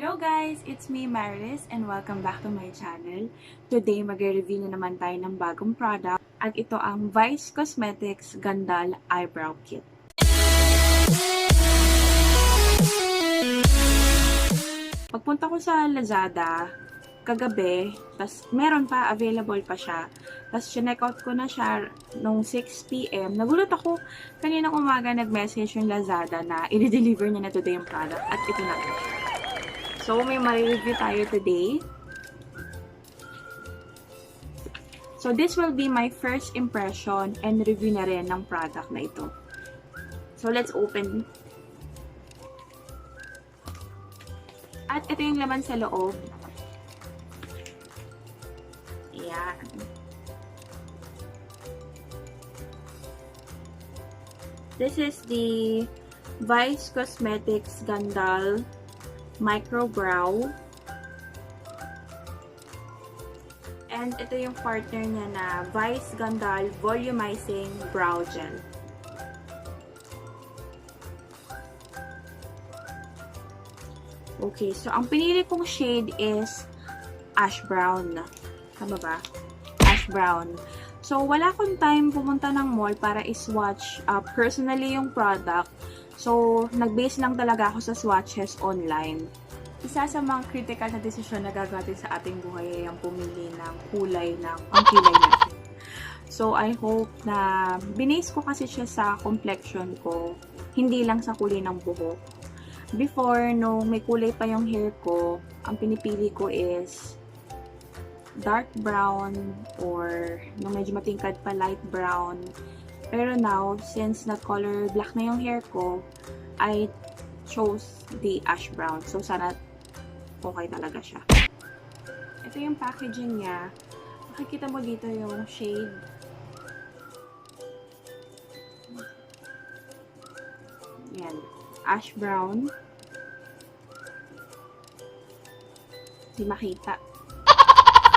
Hello guys! It's me, Maris, and welcome back to my channel. Today, mag-review na naman tayo ng bagong product at ito ang Vice Cosmetics Gandoll Eyebrow Kit. Pagpunta ko sa Lazada kagabi, tas meron pa, available pa siya. Tas chinek out ko na siya nung 6 PM. Nagulat ako, kaninang umaga nag-message yung Lazada na i-deliver niya na today yung product at ito na. So, may ma-review tayo today. So, this will be my first impression and review na rin ng product na ito. So, let's open. At ito yung laman sa loob. Ayan. This is the Vice Cosmetics Gandoll Micro Brow. And ito yung partner niya na Vice Gandoll Volumizing Brow Gel. Okay, so ang pinili kong shade is Ash Brown. Tama ba? Ash Brown. So, wala akong time pumunta ng mall para i-swatch personally yung product. So, nag-base lang talaga ako sa swatches online. Isa sa mga critical na desisyon na gagawin sa ating buhay ay ang pumili ng kulay ng pangkilay natin. So, I hope na binase ko kasi siya sa complexion ko, hindi lang sa kulay ng buhok. Before, nung may kulay pa yung hair ko, ang pinipili ko is dark brown or nung medyo matingkad pa light brown. Pero now, since na-color black na yung hair ko, I chose the ash brown. So, sana okay talaga siya. Ito yung packaging niya. Makikita mo dito yung shade. Yan. Ash brown. Hindi makita.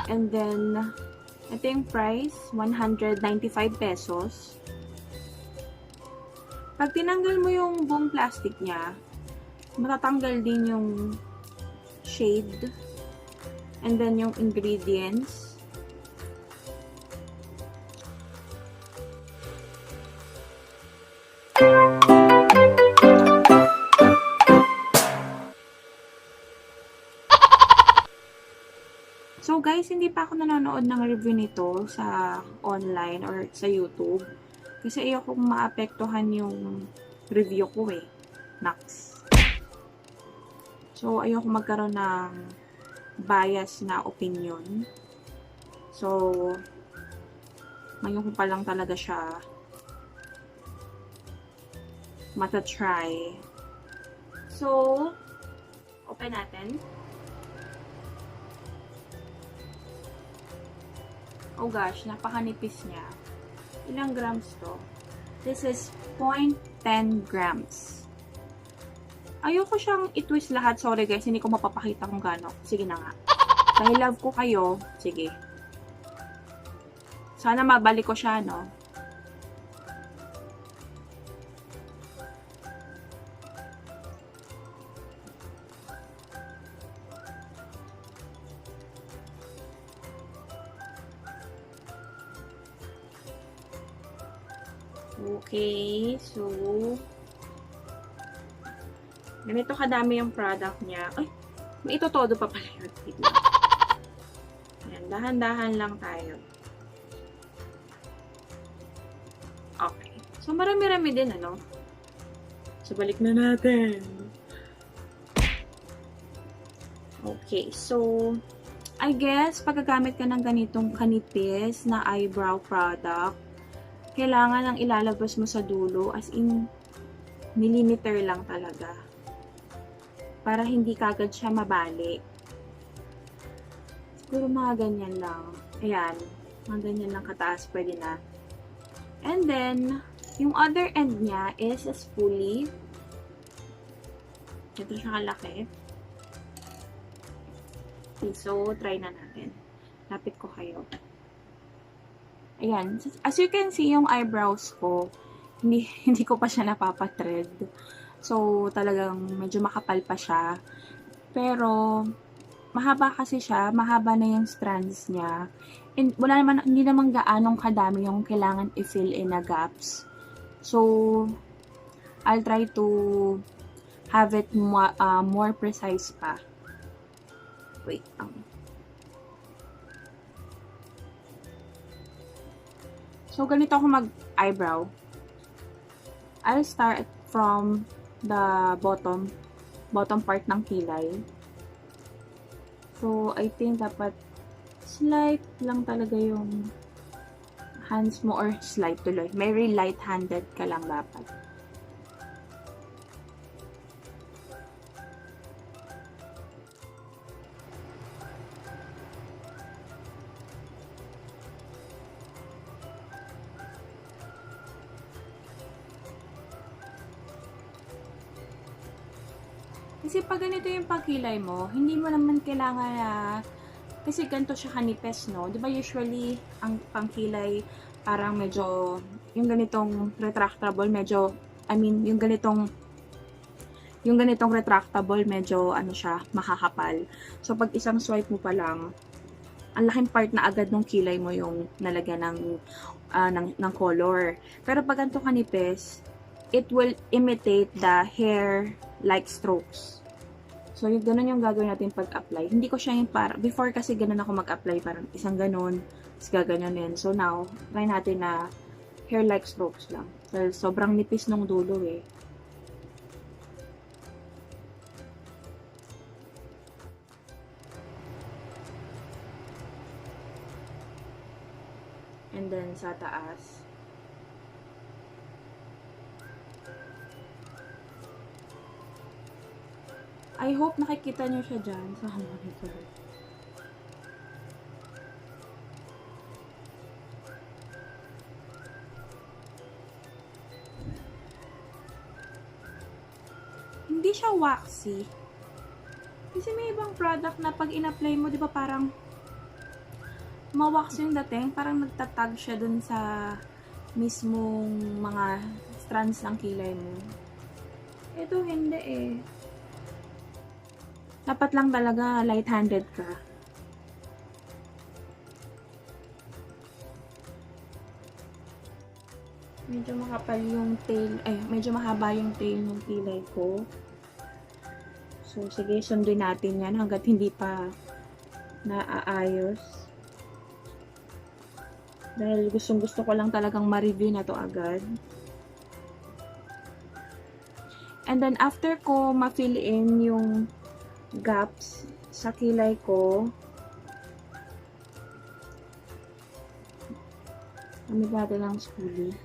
And then, ito yung price, 195 pesos. Pag tinanggal mo yung buong plastic niya, matatanggal din yung shade and then yung ingredients. So guys, hindi pa ako nanonood ng review nito sa online or sa YouTube. Kasi ayokong maapektuhan yung review ko eh. Naks. So, ayoko magkaroon ng bias na opinion. So, ngayon ko pa lang talaga siya mata-try. So, open natin. Oh gosh, napakanipis niya. Ilang grams to? This is 0.10 grams. Ayoko siyang i-twist lahat. Sorry guys, hindi ko mapapakita kung gaano. Sige na nga. Dahil love ko kayo, sige. Sana mabalik ko siya, no? Okay, so ganito kadami yung product niya. Ay, may ito todo pa pala yun. Ayan, dahan-dahan lang tayo. Okay. So, marami-rami din, ano? So, balik na natin. Okay, so I guess, pagkagamit ka ng ganitong kanipis na eyebrow product, kailangan ang ilalabas mo sa dulo, as in, millimeter lang talaga. Para hindi kagad siya mabali. Siguro mga ganyan lang. Ayan, mga ganyan lang kataas, pwede na. And then, yung other end niya is a spoolie. Ito siya kalaki. Okay, so, try na natin. Lapit ko kayo. Ayan. As you can see, yung eyebrows ko, hindi ko pa siya napapatread. So, talagang medyo makapal pa siya. Pero, mahaba kasi siya. Mahaba na yung strands niya. And wala naman, hindi naman gaanong kadami yung kailangan i-fill in na gaps. So, I'll try to have it more precise pa. Wait. So, ganito ako mag-eyebrow. I'll start from the bottom part ng kilay. So, I think dapat slight lang talaga yung hands mo, or slight tuloy. Very light-handed ka lang dapat. Kasi pag ganito yung pagkilay mo, hindi mo naman kailangan na, kasi ganito siya kanipes, no? Di ba usually, ang pangkilay, parang medyo, yung ganitong retractable, medyo, yung ganitong retractable, medyo, siya, makakapal. So, pag isang swipe mo pa lang, ang laking part na agad ng kilay mo yung nalagyan ng color. Pero pag ganito kanipes, it will imitate the hair-like strokes. So, ganun yung gagawin natin pag-apply. Hindi ko siya yung before kasi ganun ako mag-apply, parang isang ganun, tapos gaganunin. So, now, try natin na hair-like strokes lang. So, sobrang nipis nung dulo eh. And then, sa taas. I hope nakikita nyo siya dyan sa monitor. Hindi siya waxy. Kasi may ibang product na pag in-apply mo, di ba parang ma-wax yung dating, parang nagtatag siya dun sa mismong mga strands ng kilay mo. Ito hindi eh. Dapat lang talaga light-handed ka. Medyo makapal yung tail, medyo mahaba yung tail ng kilay ko. So, sige, sundin natin yan hanggat hindi pa naaayos. Dahil gustong-gusto ko lang talagang ma-review na to agad. And then, after ko ma-fill in yung gaps sa kilay ko, gamit natin ang spoolie.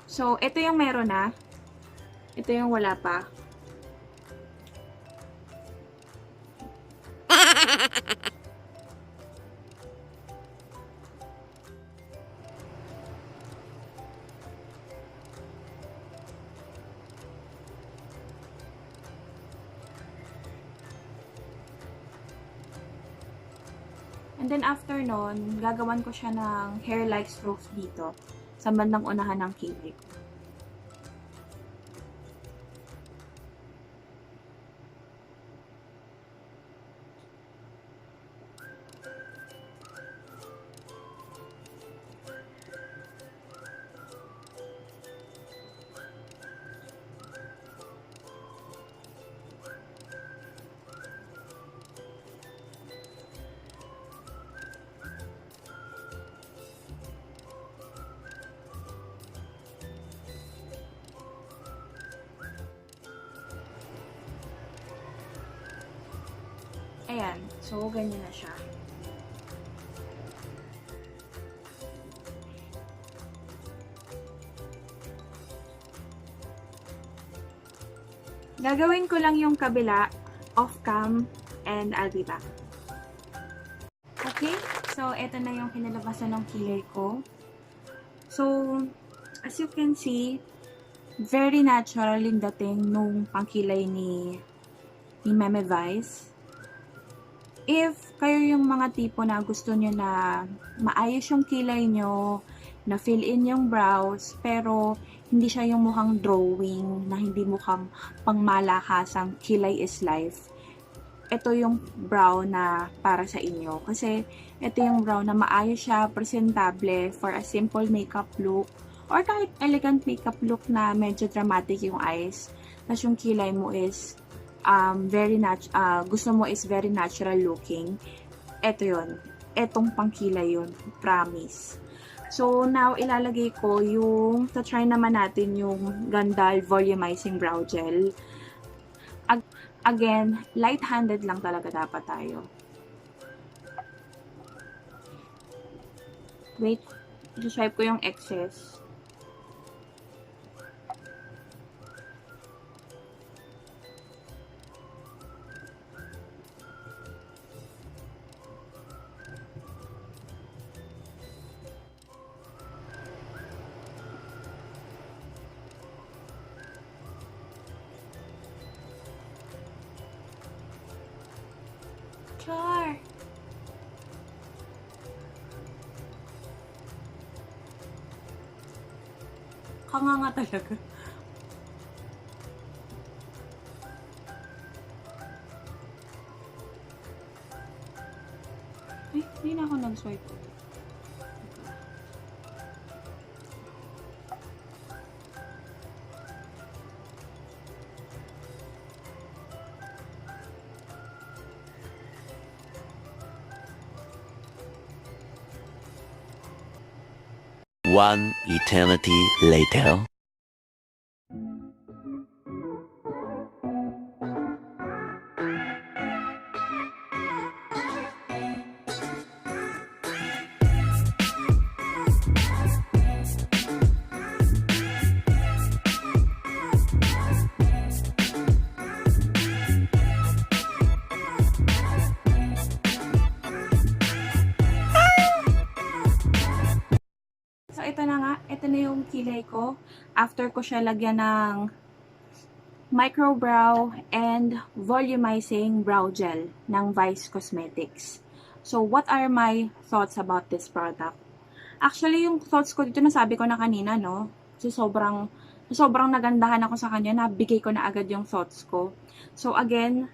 So, ito yung meron na. Ito yung wala pa. And then after nun, gagawan ko siya ng hair-like strokes dito sa bandang unahan ng kilay ko. Ayan. So, ganyan na siya. Gagawin ko lang yung kabila, off-cam, and I'll be back. Okay? So, eto na yung kinalabasan ng kilay ko. So, as you can see, very natural yung dating nung pangkilay ni Meme Vice. if kayo yung mga tipo na gusto nyo na maayos yung kilay nyo, na fill in yung brows, pero hindi siya yung mukhang drawing, na hindi mukhang pang-malakasang kilay is life, ito yung brow na para sa inyo. Kasi ito yung brow na maayos siya, presentable for a simple makeup look, or kahit elegant makeup look na medyo dramatic yung eyes, tapos yung kilay mo is gusto mo is very natural looking. Ito yun. Etong pangkilay yun. Promise. So, now, ilalagay ko yung, try naman natin yung Gandoll Volumizing Brow Gel. Again, light-handed lang talaga dapat tayo. Wait, i-swipe ko yung excess. Char! Kanganga talaga. Ay, hindi na ako nag-swipe. One eternity later. So, ito na nga. Ito na yung kilay ko. After ko siya lagyan ng micro brow and volumizing brow gel ng Vice Cosmetics. So, what are my thoughts about this product? Actually, yung thoughts ko dito, nasabi ko na kanina, no? Kasi sobrang nagandahan ako sa kanya, nabigay ko na agad yung thoughts ko. So, again,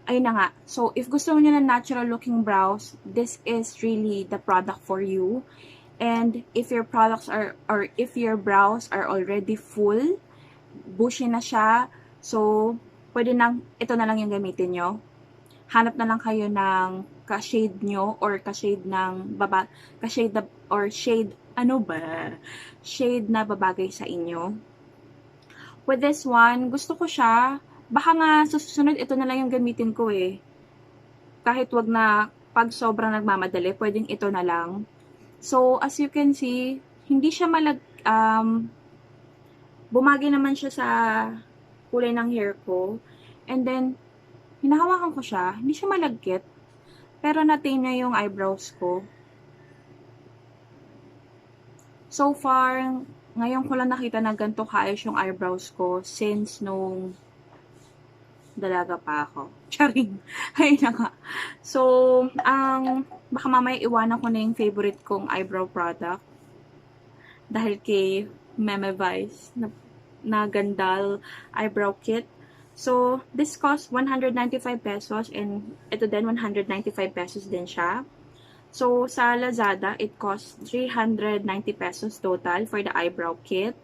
ayun na nga. So, if gusto mo nyo ng natural looking brows, this is really the product for you. And if your products are, or if your brows are already full, bushy na siya, so, pwede nang, ito na lang yung gamitin nyo. Hanap na lang kayo ng ka-shade nyo, or ka-shade ng ka-shade or shade, ano ba? Shade na babagay sa inyo. With this one, gusto ko siya, baka nga sa susunod, ito na lang yung gamitin ko eh. Kahit wag na, pag sobrang nagmamadali, pwedeng ito na lang. So, as you can see, hindi siya bumagay naman siya sa kulay ng hair ko. And then, hinahawakan ko siya, hindi siya malagkit. Pero na-tame niya yung eyebrows ko. So far, ngayon ko lang nakita na ganito kaayos yung eyebrows ko since nung dalaga pa ako. Charing. Ayun na nga. So, baka mamaya iwanan ko na yung favorite kong eyebrow product. Dahil kay Meme Vice na Gandoll eyebrow kit. So, this cost 195 pesos and ito din 195 pesos din siya. So, sa Lazada, it costs 390 pesos total for the eyebrow kit.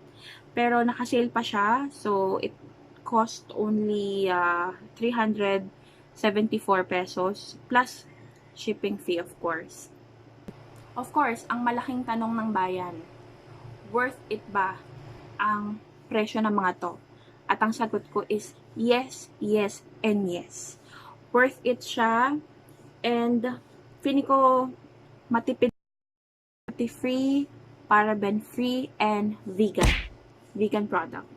Pero naka-sale pa siya. So, it cost only 374 pesos plus shipping fee, of course. Of course, ang malaking tanong ng bayan, worth it ba ang presyo ng mga to? At ang sagot ko is yes, yes, and yes. Worth it siya, and feeling ko matipid, free, paraben free, and vegan product.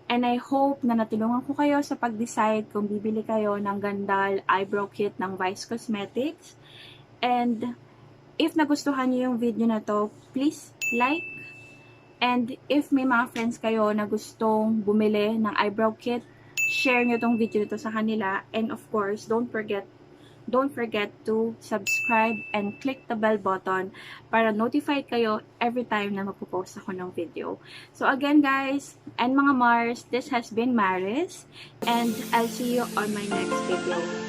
And I hope na natulungan ko kayo sa pag-decide kung bibili kayo ng Gandoll eyebrow kit ng Vice Cosmetics. And if nagustuhan niyo yung video na to, please like. And if may mga friends kayo na gustong bumili ng eyebrow kit, share nyo tong video nito sa kanila. And of course, don't forget don't forget to subscribe and click the bell button para notified kayo every time na magpo-post ako ng video. So again guys, and mga Mars, this has been Maris, and I'll see you on my next video.